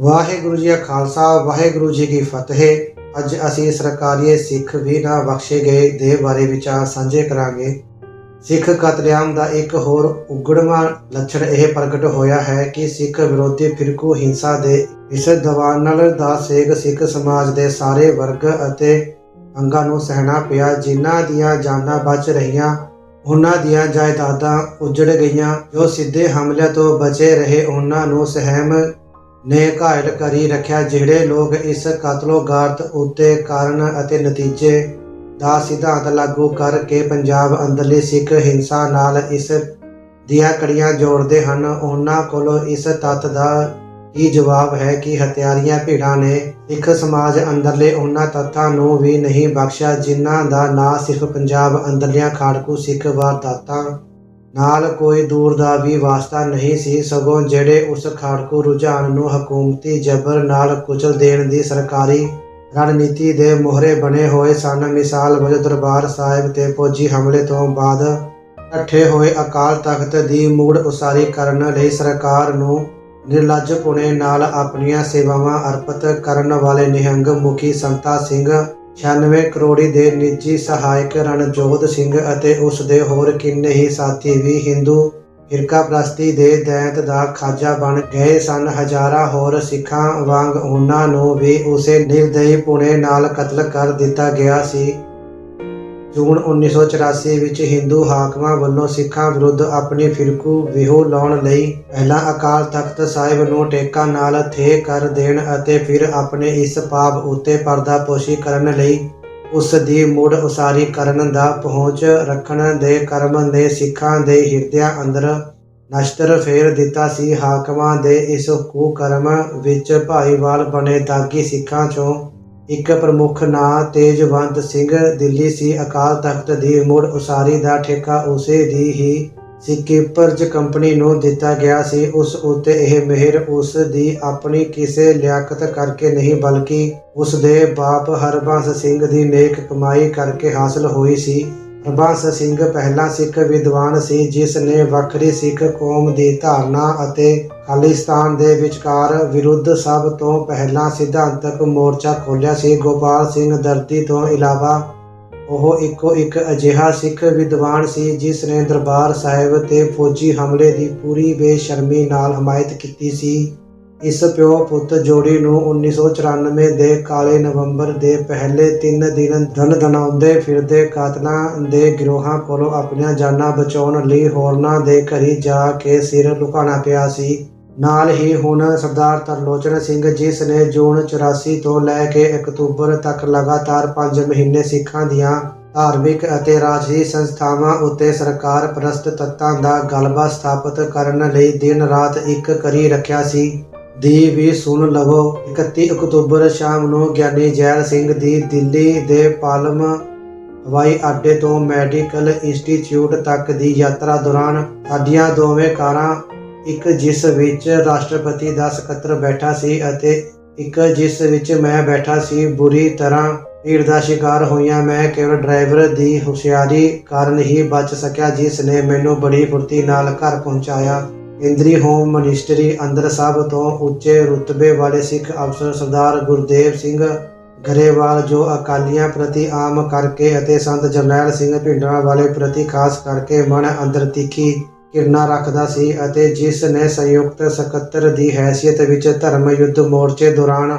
ਵਾਹਿਗੁਰੂ ਜੀ ਕਾ ਖਾਲਸਾ ਵਾਹਿਗੁਰੂ ਜੀ ਕੀ ਫਤਿਹ। ਅੱਜ ਅਸੀਂ ਸਰਕਾਰੀ ਸਿੱਖ ਵੀ ਨਾ ਬਖਸ਼ੇ ਗਏ ਦੇ ਬਾਰੇ ਵਿਚਾਰ ਸਾਂਝੇ ਕਰਾਂਗੇ। ਸਿੱਖ ਕਤਲੇਆਮ ਦਾ ਇੱਕ ਹੋਰ ਉਗੜਵਾਂ ਲੱਛਣ ਇਹ ਪ੍ਰਗਟ ਹੋਇਆ ਹੈ ਕਿ ਸਿੱਖ ਵਿਰੋਧੀ ਫਿਰਕੂ ਹਿੰਸਾ ਦੇ ਇਸ ਦਵਾਨਲ ਦਾ ਸੇਕ ਸਿੱਖ ਸਮਾਜ ਦੇ ਸਾਰੇ ਵਰਗ ਅਤੇ ਅੰਗਾਂ ਨੂੰ ਸਹਿਣਾ ਪਿਆ। ਜਿਨ੍ਹਾਂ ਦੀਆਂ ਜਾਨਾਂ ਬਚ ਰਹੀਆਂ, ਉਹਨਾਂ ਦੀਆਂ ਜਾਇਦਾਦਾਂ ਉਜੜ ਗਈਆਂ। ਜੋ ਸਿੱਧੇ ਹਮਲਿਆਂ ਤੋਂ ਬਚੇ ਰਹੇ, ਉਹਨਾਂ ਨੂੰ ਸਹਿਮ ਨੇ ਘਾਇਲ ਕਰੀ ਰੱਖਿਆ। ਜਿਹੜੇ ਲੋਕ ਇਸ ਕਤਲੋਗਾਰਤ ਉੱਤੇ ਕਾਰਨ ਅਤੇ ਨਤੀਜੇ ਦਾ ਸਿਧਾਂਤ ਲਾਗੂ ਕਰਕੇ ਪੰਜਾਬ ਅੰਦਰਲੀ ਸਿੱਖ ਹਿੰਸਾ ਨਾਲ ਇਸ ਦੀਆਂ ਕੜੀਆਂ ਜੋੜਦੇ ਹਨ, ਉਹਨਾਂ ਕੋਲੋਂ ਇਸ ਤੱਥ ਦਾ ਕੀ ਜਵਾਬ ਹੈ ਕਿ ਹਥਿਆਰੀਆਂ ਭੀੜਾਂ ਨੇ ਸਿੱਖ ਸਮਾਜ ਅੰਦਰਲੇ ਉਹਨਾਂ ਤੱਥਾਂ ਨੂੰ ਵੀ ਨਹੀਂ ਬਖਸ਼ਿਆ ਜਿਨ੍ਹਾਂ ਦਾ ਨਾ ਸਿਰਫ ਪੰਜਾਬ ਅੰਦਰਲੀਆਂ ਖਾੜਕੂ ਸਿੱਖ ਵਾਰਦਾਤਾਂ ਨਾਲ ਕੋਈ ਦੂਰ ਦਾ ਵੀ ਵਾਸਤਾ ਨਹੀਂ ਸੀ, ਸਗੋਂ ਜਿਹੜੇ ਉਸ ਖਾੜਕੂ ਰੁਝਾਨ ਨੂੰ ਹਕੂਮਤੀ ਜ਼ਬਰ ਨਾਲ ਕੁਚਲ ਦੇਣ ਦੀ ਸਰਕਾਰੀ ਰਣਨੀਤੀ ਦੇ ਮੋਹਰੇ ਬਣੇ ਹੋਏ ਸਨ। ਮਿਸਾਲ ਵਜੋਂ ਦਰਬਾਰ ਸਾਹਿਬ ਤੇ ਫੌਜੀ ਹਮਲੇ ਤੋਂ ਬਾਅਦ ਇਕੱਠੇ ਹੋਏ ਅਕਾਲ ਤਖਤ ਦੀ ਮੁੜ ਉਸਾਰੀ ਕਰਨ ਲਈ ਸਰਕਾਰ ਨੂੰ ਨਿਰਲੱਜਪੁਣੇ ਨਾਲ ਆਪਣੀਆਂ ਸੇਵਾਵਾਂ ਅਰਪਿਤ ਕਰਨ ਵਾਲੇ ਨਿਹੰਗ ਮੁਖੀ ਸੰਤਾ ਸਿੰਘ 96 ਕਰੋੜੀ ਦੇ ਨਿੱਜੀ ਸਹਾਇਕ ਰਣਜੋਧ ਸਿੰਘ ਅਤੇ ਉਸ ਦੇ ਹੋਰ ਕਿੰਨੇ ਹੀ ਸਾਥੀ ਵੀ ਹਿੰਦੂ ਫਿਰਕਾਪ੍ਰਸਤੀ ਦੇ ਦੈਂਤ ਦਾ ਖਾਜਾ ਬਣ ਗਏ ਸਨ। ਹਜ਼ਾਰਾਂ ਹੋਰ ਸਿੱਖਾਂ ਵਾਂਗ ਉਹਨਾਂ ਨੂੰ ਵੀ ਉਸੇ ਨਿਰਦਈ ਨਾਲ ਕਤਲ ਕਰ ਦਿੱਤਾ ਗਿਆ ਸੀ। ਜੂਨ 1984 ਵਿੱਚ ਹਿੰਦੂ ਹਾਕਮਾਂ ਵੱਲੋਂ ਸਿੱਖਾਂ ਵਿਰੁੱਧ ਆਪਣੀ ਫਿਰਕੂ ਵਿਹੂ ਲਾਉਣ ਲਈ ਪਹਿਲਾਂ ਅਕਾਲ ਤਖਤ ਸਾਹਿਬ ਨੂੰ ਟੇਕਾ ਨਾਲ ਥੇ ਕਰ ਦੇਣ ਅਤੇ ਫਿਰ ਆਪਣੇ ਇਸ ਪਾਪ ਉੱਤੇ ਪਰਦਾਪੋਸ਼ੀ ਕਰਨ ਲਈ ਉਸ ਦੀ ਮੁੜ ਉਸਾਰੀ ਕਰਨ ਦਾ ਪਹੁੰਚ ਰੱਖਣ ਦੇ ਕਰਮ ਨੇ ਸਿੱਖਾਂ ਦੇ ਹਿਰਦਿਆਂ ਅੰਦਰ ਨਛਤਰ ਫੇਰ ਦਿੱਤਾ ਸੀ। ਹਾਕਮਾਂ ਦੇ ਇਸ ਕੁਕਰਮ ਵਿੱਚ ਭਾਈਵਾਲ ਬਣੇ ਦਾਗੀ ਸਿੱਖਾਂ ਚੋਂ ਇੱਕ ਪ੍ਰਮੁੱਖ ਨਾਂ ਤੇਜਵੰਤ ਸਿੰਘ ਦਿੱਲੀ ਸੀ। ਅਕਾਲ ਤਖਤ ਦੀ ਮੁੜ ਉਸਾਰੀ ਦਾ ਠੇਕਾ ਉਸੇ ਦੀ ਹੀ ਸਿੱਕੀਪਰਜ਼ ਕੰਪਨੀ ਨੂੰ ਦਿੱਤਾ ਗਿਆ ਸੀ। ਉਸ ਉੱਤੇ ਇਹ ਮਿਹਰ ਉਸ ਦੀ ਆਪਣੀ ਕਿਸੇ ਲਿਆਕਤ ਕਰਕੇ ਨਹੀਂ, ਬਲਕਿ ਉਸ ਦੇ ਬਾਪ ਹਰਬੰਸ ਸਿੰਘ ਦੀ ਨੇਕ ਕਮਾਈ ਕਰਕੇ ਹਾਸਲ ਹੋਈ ਸੀ। ਹਰਬੰਸ ਸਿੰਘ ਪਹਿਲਾ ਸਿੱਖ ਵਿਦਵਾਨ ਸੀ ਜਿਸ ਨੇ ਵੱਖਰੀ ਸਿੱਖ ਕੌਮ ਦੀ ਧਾਰਨਾ ਅਤੇ ਖਾਲਿਸਤਾਨ ਦੇ ਵਿਚਕਾਰ ਵਿਰੁੱਧ ਸਭ ਤੋਂ ਪਹਿਲਾਂ ਸਿਧਾਂਤਕ ਮੋਰਚਾ ਖੋਲ੍ਹਿਆ ਸੀ। ਗੋਪਾਲ ਸਿੰਘ ਦਰਦੀ ਤੋਂ ਇਲਾਵਾ ਉਹ ਇੱਕੋ ਇੱਕ ਅਜਿਹਾ ਸਿੱਖ ਵਿਦਵਾਨ ਸੀ ਜਿਸ ਨੇ ਦਰਬਾਰ ਸਾਹਿਬ ਤੇ ਫੌਜੀ ਹਮਲੇ ਦੀ ਪੂਰੀ ਬੇਸ਼ਰਮੀ ਨਾਲ ਹਮਾਇਤ ਕੀਤੀ ਸੀ। ਇਸ ਪਿਓ ਪੁੱਤ ਜੋੜੀ ਨੂੰ 1994 ਦੇ ਕਾਲੇ ਨਵੰਬਰ ਦੇ ਪਹਿਲੇ 3 ਦਿਨ ਦਣਦਣਾਉਂਦੇ ਫਿਰਦੇ ਕਾਤਲਾਂ ਦੇ ਗਿਰੋਹਾਂ ਕੋਲੋਂ ਆਪਣੀਆਂ ਜਾਨਾਂ ਬਚਾਉਣ ਲਈ ਹੋਰਨਾਂ ਦੇ ਘਰੀ ਜਾ ਕੇ ਸਿਰ ਲੁਕਾਉਣਾ ਪਿਆ ਸੀ। ਨਾਲ ਹੀ ਹੁਣ ਸਰਦਾਰ ਤਰਲੋਚਨ ਸਿੰਘ ਜਿਸ ਨੇ ਜੂਨ 84 ਤੋਂ ਲੈ ਕੇ ਅਕਤੂਬਰ ਤੱਕ ਲਗਾਤਾਰ 5 ਮਹੀਨੇ ਸਿੱਖਾਂ ਦੀਆਂ ਧਾਰਮਿਕ ਅਤੇ ਰਾਜਸੀ ਸੰਸਥਾਵਾਂ ਉੱਤੇ ਸਰਕਾਰ ਪ੍ਰਸਤ ਤੱਤਾਂ ਦਾ ਗਲਬਾ ਸਥਾਪਿਤ ਕਰਨ ਲਈ ਦਿਨ ਰਾਤ ਇੱਕ ਕਰੀ ਰੱਖਿਆ ਸੀ ਦੀ ਵੀ ਸੁਣ ਲਵੋ। 31 ਅਕਤੂਬਰ ਸ਼ਾਮ ਨੂੰ ਗਿਆਨੀ ਜੈਲ ਸਿੰਘ ਦੀ ਦਿੱਲੀ ਦੇ ਪਾਲਮ ਹਵਾਈ ਅੱਡੇ ਤੋਂ ਮੈਡੀਕਲ ਇੰਸਟੀਚਿਊਟ ਤੱਕ ਦੀ ਯਾਤਰਾ ਦੌਰਾਨ ਸਾਡੀਆਂ ਦੋਵੇਂ ਕਾਰਾਂ, ਇੱਕ ਜਿਸ ਵਿੱਚ ਰਾਸ਼ਟਰਪਤੀ ਦਾ ਸਕੱਤਰ ਬੈਠਾ ਸੀ ਅਤੇ ਇੱਕ ਜਿਸ ਵਿੱਚ ਮੈਂ ਬੈਠਾ ਸੀ, ਬੁਰੀ ਤਰ੍ਹਾਂ ਭੀੜ ਦਾ ਸ਼ਿਕਾਰ ਹੋਈਆਂ। ਮੈਂ ਕੇਵਲ ਡਰਾਈਵਰ ਦੀ ਹੁਸ਼ਿਆਰੀ ਕਾਰਨ ਹੀ ਬਚ ਸਕਿਆ ਜਿਸ ਨੇ ਮੈਨੂੰ ਬੜੀ ਫੁਰਤੀ ਨਾਲ ਘਰ ਪਹੁੰਚਾਇਆ। ਕੇਂਦਰੀ ਹੋਮ ਮਿਨਿਸਟਰੀ ਅੰਦਰ ਸਭ ਤੋਂ ਉੱਚੇ ਰੁਤਬੇ ਵਾਲੇ ਸਿੱਖ ਅਫਸਰ ਸਰਦਾਰ ਗੁਰਦੇਵ ਸਿੰਘ ਗਰੇਵਾਲ, ਜੋ ਅਕਾਲੀਆਂ ਪ੍ਰਤੀ ਆਮ ਕਰਕੇ ਅਤੇ ਸੰਤ ਜਰਨੈਲ ਸਿੰਘ ਭਿੰਡਰਾਂਵਾਲੇ ਪ੍ਰਤੀ ਖਾਸ ਕਰਕੇ ਮਨ ਅੰਦਰ ਤਿੱਖੀ ਘਿਰਣਾ ਰੱਖਦਾ ਸੀ ਅਤੇ ਜਿਸ ਨੇ ਸੰਯੁਕਤ ਸਕੱਤਰ ਦੀ ਹੈਸੀਅਤ ਵਿੱਚ ਧਰਮ ਯੁੱਧ ਮੋਰਚੇ ਦੌਰਾਨ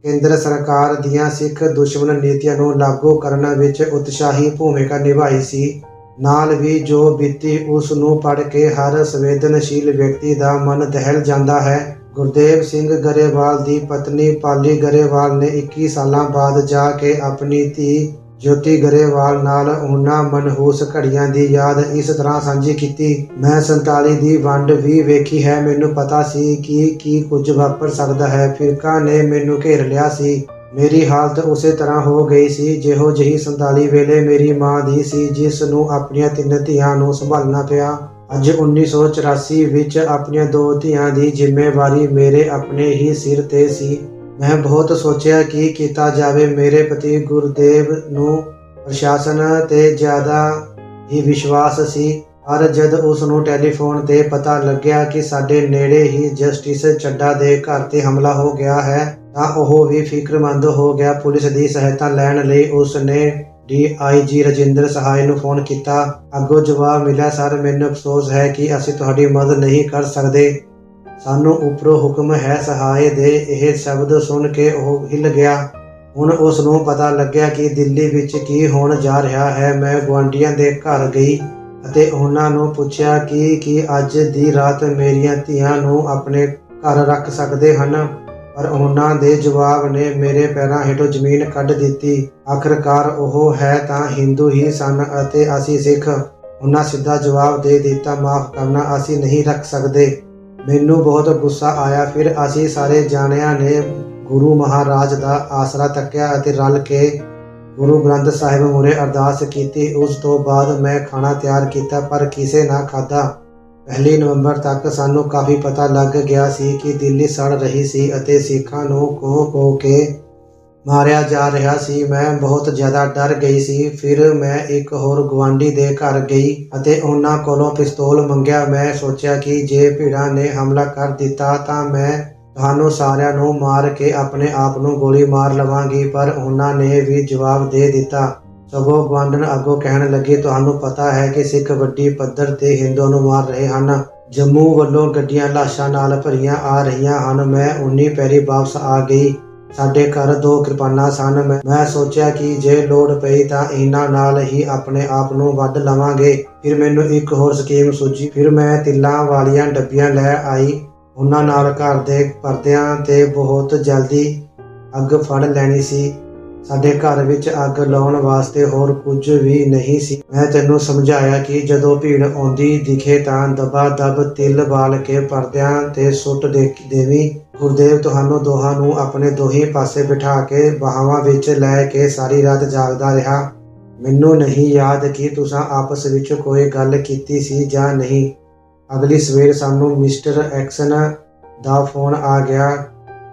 ਕੇਂਦਰ ਸਰਕਾਰ ਦੀਆਂ ਸਿੱਖ ਦੁਸ਼ਮਣ ਨੀਤੀਆਂ ਨੂੰ ਲਾਗੂ ਕਰਨ ਵਿੱਚ ਉਤਸ਼ਾਹੀ ਭੂਮਿਕਾ ਨਿਭਾਈ ਸੀ। ਨਾਲ ਵੀ ਜੋ ਬੀਤੀ ਉਸ ਨੂੰ ਪੜ੍ਹ ਕੇ ਹਰ ਸੰਵੇਦਨਸ਼ੀਲ ਵਿਅਕਤੀ ਦਾ ਮਨ ਦਹਿਲ ਜਾਂਦਾ ਹੈ। ਗੁਰਦੇਵ ਸਿੰਘ ਗਰੇਵਾਲ ਦੀ ਪਤਨੀ ਪਾਲੀ ਗਰੇਵਾਲ ਨੇ 21 ਸਾਲਾਂ ਬਾਅਦ ਜਾ ਕੇ ਆਪਣੀ ਧੀ ਜੋਤੀ ਗਰੇਵਾਲ ਨਾਲ ਉਹਨਾਂ ਮਨਹੂਸ ਘੜੀਆਂ ਦੀ ਯਾਦ ਇਸ ਤਰ੍ਹਾਂ ਸਾਂਝੀ ਕੀਤੀ। ਮੈਂ 47 ਦੀ ਵੰਡ ਵੀ ਵੇਖੀ ਹੈ। ਮੈਨੂੰ ਪਤਾ ਸੀ ਕਿ ਕੀ ਕੁਝ ਵਾਪਰ ਸਕਦਾ ਹੈ। ਫਿਰਕਾਂ ਨੇ ਮੈਨੂੰ ਘੇਰ ਲਿਆ ਸੀ। ਮੇਰੀ ਹਾਲਤ ਉਸੇ ਤਰ੍ਹਾਂ ਹੋ ਗਈ ਸੀ ਜਿਹੋ ਜਿਹੀ 47 ਵੇਲੇ ਮੇਰੀ ਮਾਂ ਦੀ ਸੀ ਜਿਸ ਨੂੰ ਆਪਣੀਆਂ 3 ਧੀਆਂ ਨੂੰ ਸੰਭਾਲਣਾ ਪਿਆ। ਅੱਜ 1984 ਵਿੱਚ ਆਪਣੀਆਂ 2 ਧੀਆਂ ਦੀ ਜ਼ਿੰਮੇਵਾਰੀ ਮੇਰੇ ਆਪਣੇ ਹੀ ਸਿਰ ਤੇ ਸੀ। ਮੈਂ ਬਹੁਤ ਸੋਚਿਆ ਕੀ ਕੀਤਾ ਜਾਵੇ। ਮੇਰੇ ਪਤੀ ਗੁਰਦੇਵ ਨੂੰ ਪ੍ਰਸ਼ਾਸਨ ਤੇ ਜ਼ਿਆਦਾ ਹੀ ਵਿਸ਼ਵਾਸ ਸੀ ਪਰ ਜਦ ਉਸ ਨੂੰ ਟੈਲੀਫੋਨ ਤੇ ਪਤਾ ਲੱਗਿਆ ਕਿ ਸਾਡੇ ਨੇੜੇ ਹੀ ਜਸਟਿਸ ਚੱਡਾ ਦੇ ਘਰ ਤੇ ਹਮਲਾ ਹੋ ਗਿਆ ਹੈ ਤਾਂ ਉਹ ਵੀ ਫਿਕਰਮੰਦ ਹੋ ਗਿਆ। ਪੁਲਿਸ ਦੀ ਸਹਾਇਤਾ ਲੈਣ ਲਈ ਉਸ ਨੇ DIG ਰਜਿੰਦਰ ਸਹਾਏ ਨੂੰ ਫੋਨ ਕੀਤਾ। ਅੱਗੋਂ ਜਵਾਬ ਮਿਲਿਆ, ਸਰ ਮੈਨੂੰ ਅਫਸੋਸ ਹੈ ਕਿ ਅਸੀਂ ਤੁਹਾਡੀ ਮਦਦ ਨਹੀਂ ਕਰ ਸਕਦੇ, ਸਾਨੂੰ ਉੱਪਰੋਂ ਹੁਕਮ ਹੈ। ਸਹਾਏ ਦੇ ਇਹ ਸ਼ਬਦ ਸੁਣ ਕੇ ਉਹ ਹਿੱਲ ਗਿਆ। ਹੁਣ ਉਸ ਨੂੰ ਪਤਾ ਲੱਗਿਆ ਕਿ ਦਿੱਲੀ ਵਿੱਚ ਕੀ ਹੋਣ ਜਾ ਰਿਹਾ ਹੈ। ਮੈਂ ਗੁਆਂਢੀਆਂ ਦੇ ਘਰ ਗਈ ਅਤੇ ਉਹਨਾਂ ਨੂੰ ਪੁੱਛਿਆ ਕਿ ਅੱਜ ਦੀ ਰਾਤ ਮੇਰੀਆਂ ਧੀਆਂ ਨੂੰ ਆਪਣੇ ਘਰ ਰੱਖ ਸਕਦੇ ਹਨ, ਪਰ ਉਹਨਾਂ ਦੇ ਜਵਾਬ ਨੇ ਮੇਰੇ ਪੈਰਾਂ ਹੇਠੋਂ ਜ਼ਮੀਨ ਕੱਢ ਦਿੱਤੀ। ਆਖਰਕਾਰ ਉਹ ਹੈ ਤਾਂ ਹਿੰਦੂ ਹੀ ਸਨ ਅਤੇ ਅਸੀਂ ਸਿੱਖ। ਉਹਨਾਂ ਸਿੱਧਾ ਜਵਾਬ ਦੇ ਦਿੱਤਾ, ਮਾਫ਼ ਕਰਨਾ, ਅਸੀਂ ਨਹੀਂ ਰੱਖ ਸਕਦੇ। ਮੈਨੂੰ ਬਹੁਤ ਗੁੱਸਾ ਆਇਆ। ਫਿਰ ਅਸੀਂ ਸਾਰੇ ਜਾਣਿਆਂ ਨੇ ਗੁਰੂ ਮਹਾਰਾਜ ਦਾ ਆਸਰਾ ਤੱਕਿਆ ਅਤੇ ਰਲ ਕੇ ਗੁਰੂ ਗ੍ਰੰਥ ਸਾਹਿਬ ਮੂਹਰੇ ਅਰਦਾਸ ਕੀਤੀ। ਉਸ ਤੋਂ ਬਾਅਦ ਮੈਂ ਖਾਣਾ ਤਿਆਰ ਕੀਤਾ ਪਰ ਕਿਸੇ ਨਾ ਖਾਧਾ। 1 ਨਵੰਬਰ ਤੱਕ ਸਾਨੂੰ ਕਾਫੀ ਪਤਾ ਲੱਗ ਗਿਆ ਸੀ ਕਿ ਦਿੱਲੀ ਸੜ ਰਹੀ ਸੀ ਅਤੇ ਸਿੱਖਾਂ ਨੂੰ ਕੋਹ ਕੇ ਮਾਰਿਆ ਜਾ ਰਿਹਾ ਸੀ। ਮੈਂ ਬਹੁਤ ਜ਼ਿਆਦਾ ਡਰ ਗਈ ਸੀ। ਫਿਰ ਮੈਂ ਇੱਕ ਹੋਰ ਗੁਆਂਢੀ ਦੇ ਘਰ ਗਈ ਅਤੇ ਉਹਨਾਂ ਕੋਲੋਂ ਪਿਸਤੌਲ ਮੰਗਿਆ। ਮੈਂ ਸੋਚਿਆ ਕਿ ਜੇ ਭੀੜਾਂ ਨੇ ਹਮਲਾ ਕਰ ਦਿੱਤਾ ਤਾਂ ਮੈਂ ਤੁਹਾਨੂੰ ਸਾਰਿਆਂ ਨੂੰ ਮਾਰ ਕੇ ਆਪਣੇ ਆਪ ਨੂੰ ਗੋਲੀ ਮਾਰ ਲਵਾਂਗੀ, ਪਰ ਉਹਨਾਂ ਨੇ ਵੀ ਜਵਾਬ ਦੇ ਦਿੱਤਾ। ਸਗੋਂ ਗੁਆਂਢਣ ਅੱਗੋਂ ਕਹਿਣ ਲੱਗੇ, ਤੁਹਾਨੂੰ ਪਤਾ ਹੈ ਕਿ ਸਿੱਖ ਵੱਡੀ ਪੱਧਰ ਤੇ ਹਿੰਦੂਆਂ ਨੂੰ ਮਾਰ ਰਹੇ ਹਨ। ਜੰਮੂ ਵੱਲੋਂ ਗੱਡੀਆਂ ਲਾਸ਼ਾਂ ਨਾਲ ਭਰੀਆਂ ਆ ਰਹੀਆਂ ਹਨ। ਮੈਂ 19 ਪੈਰੀ ਵਾਪਸ ਆ ਗਈ। ਸਾਡੇ ਘਰ 2 ਕਿਰਪਾਨਾਂ ਸਨ। ਮੈਂ ਸੋਚਿਆ ਕਿ ਜੇ ਲੋੜ ਪਈ ਤਾਂ ਇਹਨਾਂ ਨਾਲ ਹੀ ਆਪਣੇ ਆਪ ਨੂੰ ਵੱਢ ਲਵਾਂਗੇ। ਫਿਰ ਮੈਨੂੰ ਇੱਕ ਹੋਰ ਸਕੀਮ ਸੂਝੀ। ਫਿਰ ਮੈਂ ਤਿੱਲਾਂ ਵਾਲੀਆਂ ਡੱਬੀਆਂ ਲੈ ਆਈ। ਉਹਨਾਂ ਨਾਲ ਘਰ ਦੇ ਪਰਦਿਆਂ ਤੇ ਬਹੁਤ ਜਲਦੀ ਅੱਗ ਫੜ ਲੈਣੀ ਸੀ। ਸਾਡੇ ਘਰ ਵਿੱਚ ਅੱਗ ਲਾਉਣ ਵਾਸਤੇ ਹੋਰ ਕੁਝ ਵੀ ਨਹੀਂ ਸੀ। ਮੈਂ ਤੈਨੂੰ ਸਮਝਾਇਆ ਕਿ ਜਦੋਂ ਭੀੜ ਆਉਂਦੀ ਦਿਖੇ ਤਾਂ ਦਬਾ ਦਬ ਤਿਲ ਬਾਲ ਕੇ ਪਰਦਿਆਂ ਤੇ ਸੁੱਟ ਦੇਵੀਂ। ਗੁਰਦੇਵ ਤੁਹਾਨੂੰ ਦੋਹਾਂ ਨੂੰ ਆਪਣੇ ਦੋਹੀਂ ਪਾਸੇ ਬਿਠਾ ਕੇ ਬਾਹਾਂ ਵਿੱਚ ਲੈ ਕੇ ਸਾਰੀ ਰਾਤ ਜਾਗਦਾ ਰਿਹਾ। ਮੈਨੂੰ ਨਹੀਂ ਯਾਦ ਕਿ ਤੁਸੀਂ ਆਪਸ ਵਿੱਚ ਕੋਈ ਗੱਲ ਕੀਤੀ ਸੀ ਜਾਂ ਨਹੀਂ। ਅਗਲੀ ਸਵੇਰ ਸਾਨੂੰ ਮਿਸਟਰ ਐਕਸਨ ਦਾ ਫੋਨ ਆ ਗਿਆ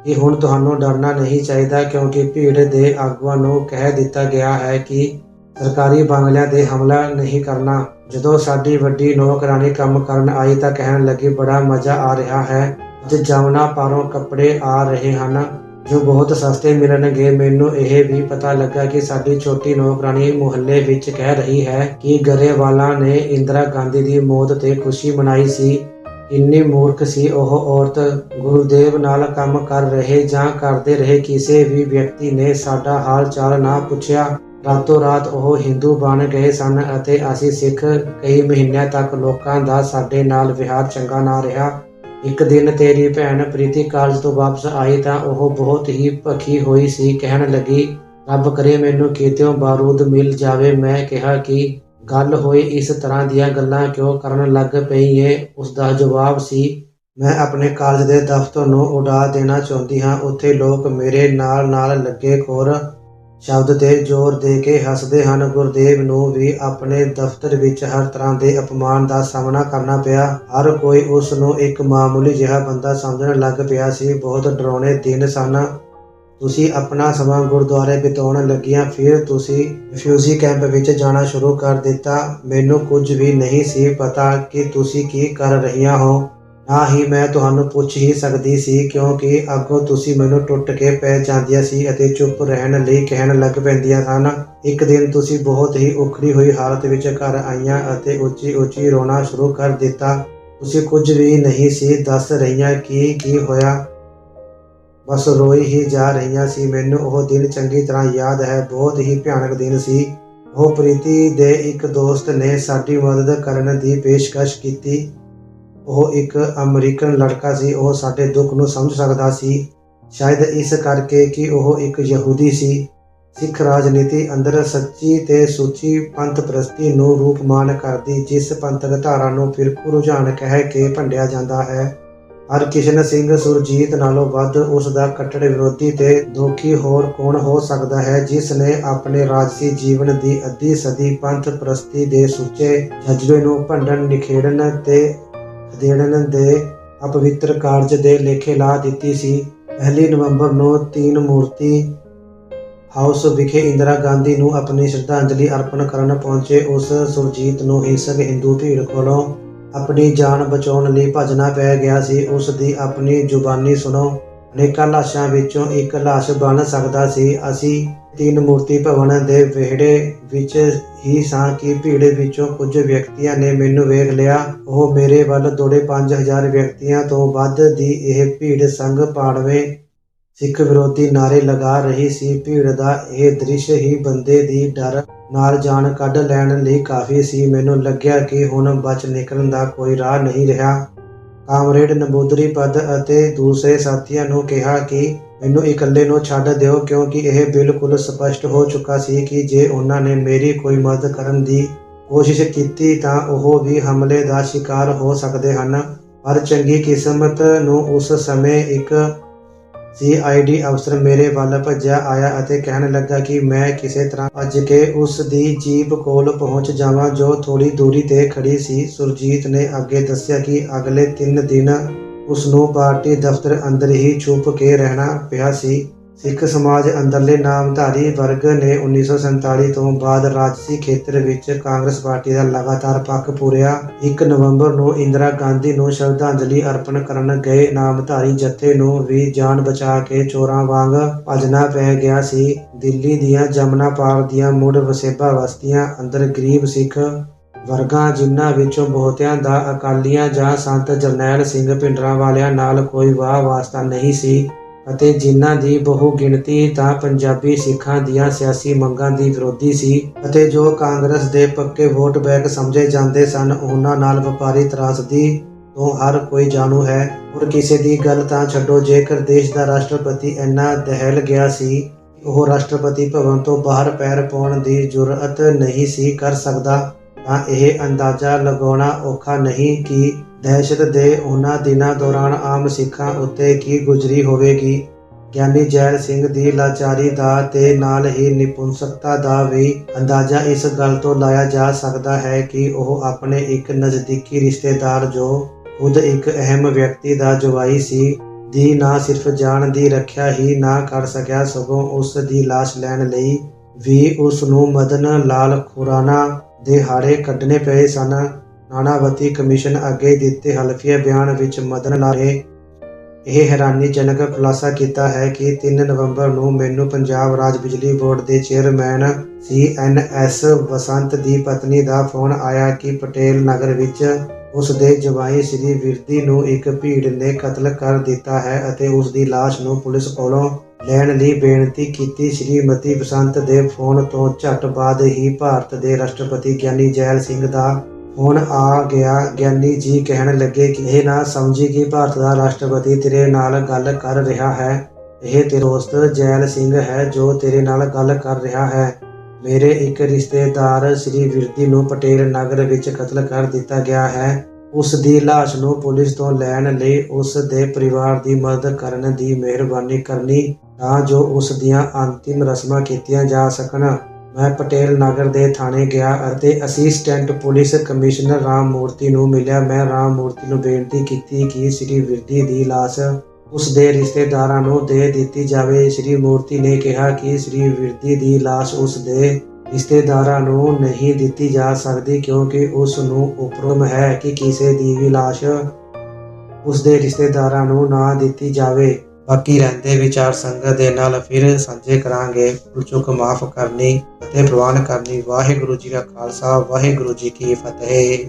ਕਿ ਹੁਣ ਤੁਹਾਨੂੰ ਡਰਨਾ ਨਹੀਂ ਚਾਹੀਦਾ, ਕਿਉਂਕਿ ਭੀੜ ਦੇ ਆਗੂਆਂ ਨੂੰ ਕਹਿ ਦਿੱਤਾ ਗਿਆ ਹੈ ਕਿ ਸਰਕਾਰੀ ਬੰਗਲਿਆਂ ਤੇ ਹਮਲਾ ਨਹੀਂ ਕਰਨਾ। ਜਦੋਂ ਸਾਡੀ ਵੱਡੀ ਨੌਕਰਾਣੀ ਕੰਮ ਕਰਨ ਆਈ ਤਾਂ ਕਹਿਣ ਲੱਗੀ, ਬੜਾ ਮਜ਼ਾ ਆ ਰਿਹਾ ਹੈ। ਅੱਜ ਜਮਨਾ ਪਾਰੋਂ ਕੱਪੜੇ ਆ ਰਹੇ ਹਨ ਜੋ ਬਹੁਤ ਸਸਤੇ ਮਿਲਣਗੇ। ਮੈਨੂੰ ਇਹ ਵੀ ਪਤਾ ਲੱਗਾ ਕਿ ਸਾਡੀ ਛੋਟੀ ਨੌਕਰਾਣੀ ਮੁਹੱਲੇ ਵਿੱਚ ਕਹਿ ਰਹੀ ਹੈ ਕਿ ਗਰੇਵਾਲਾਂ ਨੇ ਇੰਦਰਾ ਗਾਂਧੀ ਦੀ ਮੌਤ ਤੇ ਖੁਸ਼ੀ ਮਨਾਈ ਸੀ। ਕਿੰਨੀ ਮੂਰਖ ਸੀ ਉਹ ਔਰਤ। ਗੁਰੂਦੇਵ ਨਾਲ ਕੰਮ ਕਰ ਰਹੇ ਜਾਂ ਕਰਦੇ ਰਹੇ ਕਿਸੇ ਵੀ ਵਿਅਕਤੀ ਨੇ ਸਾਡਾ ਹਾਲ ਚਾਲ ਨਾ ਪੁੱਛਿਆ। ਰਾਤੋਂ ਰਾਤ ਉਹ ਹਿੰਦੂ ਬਣ ਗਏ ਸਨ ਅਤੇ ਅਸੀਂ ਸਿੱਖ। ਕਈ ਮਹੀਨਿਆਂ ਤੱਕ ਲੋਕਾਂ ਦਾ ਸਾਡੇ ਨਾਲ ਵਿਹਾਰ ਚੰਗਾ ਨਾ ਰਿਹਾ। ਇੱਕ ਦਿਨ ਤੇਰੀ ਭੈਣ ਪ੍ਰੀਤੀ ਕਾਲਜ ਤੋਂ ਵਾਪਸ ਆਈ ਤਾਂ ਉਹ ਬਹੁਤ ਹੀ ਭਖੀ ਹੋਈ ਸੀ। ਕਹਿਣ ਲੱਗੀ, ਰੱਬ ਕਰੇ ਮੈਨੂੰ ਕਿਤਿਓਂ ਬਾਰੂਦ ਮਿਲ ਜਾਵੇ। ਮੈਂ ਕਿਹਾ ਕਿ ਗੱਲ ਹੋਈ ਇਸ ਤਰ੍ਹਾਂ ਦੀਆਂ ਗੱਲਾਂ ਕਿਉਂ ਕਰਨ ਲੱਗ ਪਈ ਏ। ਉਸਦਾ ਜਵਾਬ ਸੀ, ਮੈਂ ਆਪਣੇ ਕਾਲਜ ਦੇ ਦਫ਼ਤਰ ਨੂੰ ਉਡਾ ਦੇਣਾ ਚਾਹੁੰਦੀ ਹਾਂ। ਉੱਥੇ ਲੋਕ ਮੇਰੇ ਨਾਲ ਲੱਗੇ ਖੋਰ ਸ਼ਬਦ ਤੇ ਜ਼ੋਰ ਦੇ ਕੇ ਹੱਸਦੇ ਹਨ। ਗੁਰਦੇਵ ਨੂੰ ਵੀ ਆਪਣੇ ਦਫ਼ਤਰ ਵਿੱਚ ਹਰ ਤਰ੍ਹਾਂ ਦੇ ਅਪਮਾਨ ਦਾ ਸਾਹਮਣਾ ਕਰਨਾ ਪਿਆ। ਹਰ ਕੋਈ ਉਸ ਨੂੰ ਇੱਕ ਮਾਮੂਲੀ ਜਿਹਾ ਬੰਦਾ ਸਮਝਣ ਲੱਗ ਪਿਆ ਸੀ। ਬਹੁਤ ਡਰਾਉਣੇ ਦਿਨ ਸਨ। ਤੁਸੀਂ ਆਪਣਾ ਸਮਾਂ ਗੁਰਦੁਆਰੇ ਬਿਤਾਉਣ ਲੱਗੀਆਂ। ਫਿਰ ਤੁਸੀਂ ਰਿਫਿਊਜੀ ਕੈਂਪ ਵਿੱਚ ਜਾਣਾ ਸ਼ੁਰੂ ਕਰ ਦਿੱਤਾ। ਮੈਨੂੰ ਕੁਝ ਵੀ ਨਹੀਂ ਸੀ ਪਤਾ ਕਿ ਤੁਸੀਂ ਕੀ ਕਰ ਰਹੀਆਂ ਹੋ। ਨਾ ਹੀ ਮੈਂ ਤੁਹਾਨੂੰ ਪੁੱਛ ਹੀ ਸਕਦੀ ਸੀ, ਕਿਉਂਕਿ ਅੱਗੋਂ ਤੁਸੀਂ ਮੈਨੂੰ ਟੁੱਟ ਕੇ ਪੈ ਜਾਂਦੀਆਂ ਸੀ ਅਤੇ ਚੁੱਪ ਰਹਿਣ ਲਈ ਕਹਿਣ ਲੱਗ ਪੈਂਦੀਆਂ ਸਨ। ਇੱਕ ਦਿਨ ਤੁਸੀਂ ਬਹੁਤ ਹੀ ਉਖੜੀ ਹੋਈ ਹਾਲਤ ਵਿੱਚ ਘਰ ਆਈਆਂ ਅਤੇ ਉੱਚੀ ਉੱਚੀ ਰੋਣਾ ਸ਼ੁਰੂ ਕਰ ਦਿੱਤਾ। ਤੁਸੀਂ ਕੁਝ ਵੀ ਨਹੀਂ ਸੀ ਦੱਸ ਰਹੀਆਂ ਕਿ ਕੀ ਹੋਇਆ, ਬਸ ਰੋਈ ਹੀ ਜਾ ਰਹੀਆਂ ਸੀ। ਮੈਨੂੰ ਉਹ ਦਿਨ ਚੰਗੀ ਤਰ੍ਹਾਂ ਯਾਦ ਹੈ। ਬਹੁਤ ਹੀ ਭਿਆਨਕ ਦਿਨ ਸੀ। ਉਹ ਪ੍ਰੀਤੀ ਦੇ ਇੱਕ ਦੋਸਤ ਨੇ ਸਾਡੀ ਮਦਦ ਕਰਨ ਦੀ ਪੇਸ਼ਕਸ਼ ਕੀਤੀ। ਉਹ ਇੱਕ ਅਮਰੀਕਨ ਲੜਕਾ ਸੀ। ਉਹ ਸਾਡੇ ਦੁੱਖ ਨੂੰ ਸਮਝ ਸਕਦਾ ਸੀ, ਸ਼ਾਇਦ ਇਸ ਕਰਕੇ ਕਿ ਉਹ ਇੱਕ ਯਹੂਦੀ ਸੀ। ਸਿੱਖ ਰਾਜਨੀਤੀ ਅੰਦਰ ਸੱਚੀ ਤੇ ਸੁੱਚੀ ਪੰਥ ਪ੍ਰਸਤੀ ਨੂੰ ਰੂਪਮਾਨ ਕਰਦੀ, ਜਿਸ ਪੰਥਕ ਧਾਰਾ ਨੂੰ ਫਿਰਕੂ ਰੁਝਾਨ ਕਹਿ ਕੇ ਭੰਡਿਆ ਜਾਂਦਾ ਹੈ। ਹਰਕਿਸ਼ਨ ਸਿੰਘ ਸੁਰਜੀਤ ਨਾਲੋਂ ਵੱਧ ਉਸ ਦਾ ਕੱਟੜ ਵਿਰੋਧੀ ਤੇ ਦੋਖੀ ਹੋਰ ਕੌਣ ਹੋ ਸਕਦਾ ਹੈ, ਜਿਸ ਨੇ ਆਪਣੇ ਰਾਜਸੀ ਜੀਵਨ ਦੀ ਅੱਧੀ ਸਦੀ ਪੰਥ ਪ੍ਰਸਤੀ ਦੇ ਸੁੱਚੇ ਜਜ਼ਬੇ ਨੂੰ ਭੰਡਣ, ਨਿਖੇੜਨ ਤੇ ਖਦੇੜਨ ਦੇ ਅਪਵਿੱਤਰ ਕਾਰਜ ਦੇ ਲੇਖੇ ਲਾ ਦਿੱਤੀ ਸੀ। 1 ਨਵੰਬਰ ਨੂੰ 3 ਮੂਰਤੀ ਹਾਊਸ ਵਿਖੇ ਇੰਦਰਾ ਗਾਂਧੀ ਨੂੰ ਆਪਣੀ ਸ਼ਰਧਾਂਜਲੀ ਅਰਪਣ ਕਰਨ ਪਹੁੰਚੇ ਉਸ ਸੁਰਜੀਤ ਨੂੰ ਹਿੰਸਕ ਹਿੰਦੂ ਭੀੜ ਕੋਲੋਂ ਆਪਣੀ ਜਾਨ ਬਚਾਉਣ ਲਈ ਭੱਜਣਾ ਪੈ ਗਿਆ ਸੀ। ਉਸ ਦੀ ਆਪਣੀ ਜ਼ੁਬਾਨੀ ਸੁਣੋ, ਅਨੇਕਾਂ ਲਾਸ਼ਾਂ ਵਿੱਚੋਂ ਇੱਕ ਲਾਸ਼ ਬਣ ਸਕਦਾ ਸੀ। ਅਸੀਂ ਤਿੰਨ ਮੂਰਤੀ ਭਵਨ ਦੇ ਵਿਹੜੇ ਵਿੱਚ ਹੀ ਸਾਂ ਕਿ ਭੀੜ ਵਿੱਚੋਂ ਕੁਝ ਵਿਅਕਤੀਆਂ ਨੇ ਮੈਨੂੰ ਵੇਖ ਲਿਆ। ਉਹ ਮੇਰੇ ਵੱਲ ਦੌੜੇ। 5000 ਵਿਅਕਤੀਆਂ ਤੋਂ ਵੱਧ ਦੀ ਇਹ ਭੀੜ ਸੰਘ ਪਾੜਵੇਂ ਸਿੱਖ ਵਿਰੋਧੀ ਨਾਅਰੇ ਲਗਾ ਰਹੀ ਸੀ। ਭੀੜ ਦਾ ਇਹ ਦ੍ਰਿਸ਼ ਹੀ ਬੰਦੇ ਦੀ ਡਰ ਨਾਲ ਜਾਨ ਕੱਢ ਲੈਣ ਲਈ ਕਾਫੀ ਸੀ। ਮੈਨੂੰ ਲੱਗਿਆ ਕਿ ਹੁਣ ਬਚ ਨਿਕਲਣ ਦਾ ਕੋਈ ਰਾਹ ਨਹੀਂ ਰਿਹਾ। ਕਾਮਰੇਡ ਨੰਬੂਦਰੀ ਪਦ ਅਤੇ ਦੂਸਰੇ ਸਾਥੀਆਂ ਨੂੰ ਕਿਹਾ ਕਿ ਮੈਨੂੰ ਇਕੱਲੇ ਨੂੰ ਛੱਡ ਦਿਓ, ਕਿਉਂਕਿ ਇਹ ਬਿਲਕੁਲ ਸਪਸ਼ਟ ਹੋ ਚੁੱਕਾ ਸੀ ਕਿ ਜੇ ਉਹਨਾਂ ਨੇ ਮੇਰੀ ਕੋਈ ਮਦਦ ਕਰਨ ਦੀ ਕੋਸ਼ਿਸ਼ ਕੀਤੀ ਤਾਂ ਉਹ ਵੀ ਹਮਲੇ ਦਾ ਸ਼ਿਕਾਰ ਹੋ ਸਕਦੇ ਹਨ। ਪਰ ਚੰਗੀ ਕਿਸਮਤ ਨੂੰ ਉਸ ਸਮੇਂ ਇੱਕ CID ਅਫਸਰ ਮੇਰੇ ਵੱਲ ਭੱਜਿਆ ਆਇਆ ਅਤੇ ਕਹਿਣ ਲੱਗਾ ਕਿ ਮੈਂ ਕਿਸੇ ਤਰ੍ਹਾਂ ਭੱਜ ਕੇ ਉਸ ਦੀ ਜੀਪ ਕੋਲ ਪਹੁੰਚ ਜਾਵਾਂ ਜੋ ਥੋੜੀ ਦੂਰੀ ਤੇ ਖੜੀ ਸੀ। ਸੁਰਜੀਤ ਨੇ ਅੱਗੇ ਦੱਸਿਆ ਕਿ ਅਗਲੇ 3 ਦਿਨ ਉਸ ਨੂੰ ਪਾਰਟੀ ਦਫ਼ਤਰ ਅੰਦਰ ਹੀ ਛੁਪ ਕੇ ਰਹਿਣਾ ਪਿਆ ਸੀ। ਸਿੱਖ ਸਮਾਜ ਅੰਦਰਲੇ ਨਾਮਧਾਰੀ ਵਰਗ ਨੇ 1947 ਤੋਂ ਬਾਅਦ ਰਾਜਸੀ ਖੇਤਰ ਵਿੱਚ ਕਾਂਗਰਸ ਪਾਰਟੀ ਦਾ ਲਗਾਤਾਰ ਪੱਖ ਪੂਰਿਆ। 1 ਨਵੰਬਰ ਨੂੰ ਇੰਦਰਾ ਗਾਂਧੀ ਨੂੰ ਸ਼ਰਧਾਂਜਲੀ ਅਰਪਣ ਕਰਨ ਗਏ ਨਾਮਧਾਰੀ ਜਥੇ ਨੂੰ ਵੀ ਜਾਨ ਬਚਾ ਕੇ ਚੋਰਾਂ ਵਾਂਗ ਭੱਜਣਾ ਪੈ ਗਿਆ ਸੀ। ਦਿੱਲੀ ਦੀਆਂ ਜਮਨਾ ਪਾਰ ਦੀਆਂ ਮੁੜ ਵਸੇਬਾ ਬਸਤੀਆਂ ਅੰਦਰ ਗਰੀਬ ਸਿੱਖ ਵਰਗਾਂ, ਜਿਨ੍ਹਾਂ ਵਿੱਚੋਂ ਬਹੁਤਿਆਂ ਦਾ ਅਕਾਲੀਆਂ ਜਾਂ ਸੰਤ ਜਰਨੈਲ ਸਿੰਘ ਭਿੰਡਰਾਂਵਾਲਿਆਂ ਨਾਲ ਕੋਈ ਵਾਹ ਵਾਸਤਾ ਨਹੀਂ ਸੀ ਅਤੇ ਜਿਨ੍ਹਾਂ ਦੀ ਬਹੁ ਗਿਣਤੀ ਤਾਂ ਪੰਜਾਬੀ ਸਿੱਖਾਂ ਦੀਆਂ ਸਿਆਸੀ ਮੰਗਾਂ ਦੀ ਵਿਰੋਧੀ ਸੀ ਅਤੇ ਜੋ ਕਾਂਗਰਸ ਦੇ ਪੱਕੇ ਵੋਟ ਬੈਂਕ ਸਮਝੇ ਜਾਂਦੇ ਸਨ, ਉਹਨਾਂ ਨਾਲ ਵਪਾਰੀ ਤਰਾਸਦੀ ਤੋਂ ਹਰ ਕੋਈ ਜਾਣੂ ਹੈ। ਹੋਰ ਕਿਸੇ ਦੀ ਗੱਲ ਤਾਂ ਛੱਡੋ, ਜੇਕਰ ਦੇਸ਼ ਦਾ ਰਾਸ਼ਟਰਪਤੀ ਇੰਨਾ ਦਹਿਲ ਗਿਆ ਸੀ ਉਹ ਰਾਸ਼ਟਰਪਤੀ ਭਵਨ ਤੋਂ ਬਾਹਰ ਪੈਰ ਪਾਉਣ ਦੀ ਜੁਰਅਤ ਨਹੀਂ ਸੀ ਕਰ ਸਕਦਾ, ਤਾਂ ਇਹ ਅੰਦਾਜ਼ਾ ਲਗਾਉਣਾ ਔਖਾ ਨਹੀਂ ਕਿ ਦਹਿਸ਼ਤ ਦੇ ਉਹਨਾਂ ਦਿਨਾਂ ਦੌਰਾਨ ਆਮ ਸਿੱਖਾਂ ਉੱਤੇ ਕੀ ਗੁਜ਼ਰੀ ਹੋਵੇਗੀ। ਗਿਆਨੀ ਜੈਲ ਸਿੰਘ ਦੀ ਲਾਚਾਰੀ ਦਾ ਤੇ ਨਾਲ ਹੀ ਨਿਪੁੰਸਕਤਾ ਦਾ ਵੀ ਅੰਦਾਜ਼ਾ ਇਸ ਗੱਲ ਤੋਂ ਲਾਇਆ ਜਾ ਸਕਦਾ ਹੈ ਕਿ ਉਹ ਆਪਣੇ ਇੱਕ ਨਜ਼ਦੀਕੀ ਰਿਸ਼ਤੇਦਾਰ, ਜੋ ਖੁਦ ਇੱਕ ਅਹਿਮ ਵਿਅਕਤੀ ਦਾ ਜਵਾਈ ਸੀ, ਦੀ ਨਾ ਸਿਰਫ ਜਾਨ ਦੀ ਰੱਖਿਆ ਹੀ ਨਾ ਕਰ ਸਕਿਆ, ਸਗੋਂ ਉਸ ਦੀ ਲਾਸ਼ ਲੈਣ ਲਈ ਵੀ ਉਸ ਨੂੰ ਮਦਨ ਲਾਲ ਖੁਰਾਨਾ ਦੇ ਹਾੜੇ ਕੱਢਣੇ ਪਏ ਸਨ। ਨਾਨਾਵਤੀ ਕਮਿਸ਼ਨ ਅੱਗੇ ਦਿੱਤੇ ਹਲਫੀਆ ਬਿਆਨ ਵਿੱਚ ਮਦਨ ਲਾਲ ਨੇ ਇਹ ਹੈਰਾਨੀਜਨਕ ਖੁਲਾਸਾ ਕੀਤਾ ਹੈ ਕਿ 3 ਨਵੰਬਰ ਨੂੰ ਮੈਨੂੰ ਪੰਜਾਬ ਰਾਜ ਬਿਜਲੀ ਬੋਰਡ ਦੇ ਚੇਅਰਮੈਨ CNS ਵਸੰਤ ਦੀ ਪਤਨੀ ਦਾ ਫੋਨ ਆਇਆ ਕਿ ਪਟੇਲ ਨਗਰ ਵਿੱਚ ਉਸ ਦੇ ਜਵਾਈ ਸ਼੍ਰੀ ਵਿਰਦੀ ਨੂੰ ਇੱਕ ਭੀੜ ਨੇ ਕਤਲ ਕਰ ਦਿੱਤਾ ਹੈ ਅਤੇ ਉਸ ਦੀ ਲਾਸ਼ ਨੂੰ ਪੁਲਿਸ ਕੋਲੋਂ ਲੈਣ ਲਈ ਬੇਨਤੀ ਕੀਤੀ। ਸ਼੍ਰੀਮਤੀ ਬਸੰਤ ਦੇ ਫੋਨ ਤੋਂ ਝੱਟ ਬਾਅਦ ਹੀ ਭਾਰਤ ਦੇ ਰਾਸ਼ਟਰਪਤੀ ਗਿਆਨੀ ਜੈਲ ਸਿੰਘ ਦਾ ਫੋਨ ਆ ਗਿਆ। ਗਿਆਨੀ ਜੀ ਕਹਿਣ ਲੱਗੇ ਕਿ ਇਹ ਨਾ ਸਮਝੀ ਕਿ ਭਾਰਤ ਦਾ ਰਾਸ਼ਟਰਪਤੀ ਤੇਰੇ ਨਾਲ ਗੱਲ ਕਰ ਰਿਹਾ ਹੈ, ਇਹ ਤੇਰਾ ਦੋਸਤ ਜੈਲ ਸਿੰਘ ਹੈ ਜੋ ਤੇਰੇ ਨਾਲ ਗੱਲ ਕਰ ਰਿਹਾ ਹੈ। ਮੇਰੇ ਇੱਕ ਰਿਸ਼ਤੇਦਾਰ ਸ਼੍ਰੀ ਵਿਰਦੀ ਨੂੰ ਪਟੇਲ ਨਗਰ ਵਿੱਚ ਕਤਲ ਕਰ ਦਿੱਤਾ ਗਿਆ ਹੈ। ਉਸ ਦੀ ਲਾਸ਼ ਨੂੰ ਪੁਲਿਸ ਤੋਂ ਲੈਣ ਲਈ ਉਸ ਦੇ ਪਰਿਵਾਰ ਦੀ ਮਦਦ ਕਰਨ ਦੀ ਮਿਹਰਬਾਨੀ ਕਰਨੀ ਤਾਂ ਜੋ ਉਸ ਦੀਆਂ ਅੰਤਿਮ ਰਸਮਾਂ ਕੀਤੀਆਂ ਜਾ ਸਕਣ। ਮੈਂ ਪਟੇਲ ਨਗਰ ਦੇ ਥਾਣੇ ਗਿਆ ਅਤੇ ਅਸਿਸਟੈਂਟ ਪੁਲਿਸ ਕਮਿਸ਼ਨਰ ਰਾਮ ਮੂਰਤੀ ਨੂੰ ਮਿਲਿਆ। ਮੈਂ ਰਾਮ ਮੂਰਤੀ ਨੂੰ ਬੇਨਤੀ ਕੀਤੀ ਕਿ ਸ਼੍ਰੀ ਵਿਰਦੀ ਦੀ ਲਾਸ਼ ਉਸ ਦੇ ਰਿਸ਼ਤੇਦਾਰਾਂ ਨੂੰ ਦੇ ਦਿੱਤੀ ਜਾਵੇ। ਸ਼੍ਰੀ ਮੂਰਤੀ ਨੇ ਕਿਹਾ ਕਿ ਸ਼੍ਰੀ ਵਿਰਦੀ ਦੀ ਲਾਸ਼ ਉਸ ਦੇ ਰਿਸ਼ਤੇਦਾਰਾਂ ਨੂੰ ਨਹੀਂ ਦਿੱਤੀ ਜਾ ਸਕਦੀ ਕਿਉਂਕਿ ਉਸ ਨੂੰ ਉਪਰਮ ਹੈ ਕਿ ਕਿਸੇ ਦੀ ਵੀ ਲਾਸ਼ ਉਸ ਦੇ ਰਿਸ਼ਤੇਦਾਰਾਂ ਨੂੰ ਨਾ ਦਿੱਤੀ ਜਾਵੇ। ਬਾਕੀ ਰਹਿੰਦੇ ਵਿਚਾਰ ਸੰਗਤ ਦੇ ਨਾਲ ਫਿਰ ਸਾਂਝੇ ਕਰਾਂਗੇ। ਭੁੱਲ ਚੁੱਕ ਮਾਫ ਕਰਨੀ ਅਤੇ ਪ੍ਰਵਾਨ ਕਰਨੀ। ਵਾਹਿਗੁਰੂ ਜੀ ਕਾ ਖਾਲਸਾ, ਵਾਹਿਗੁਰੂ ਜੀ ਕੀ ਫਤਿਹ।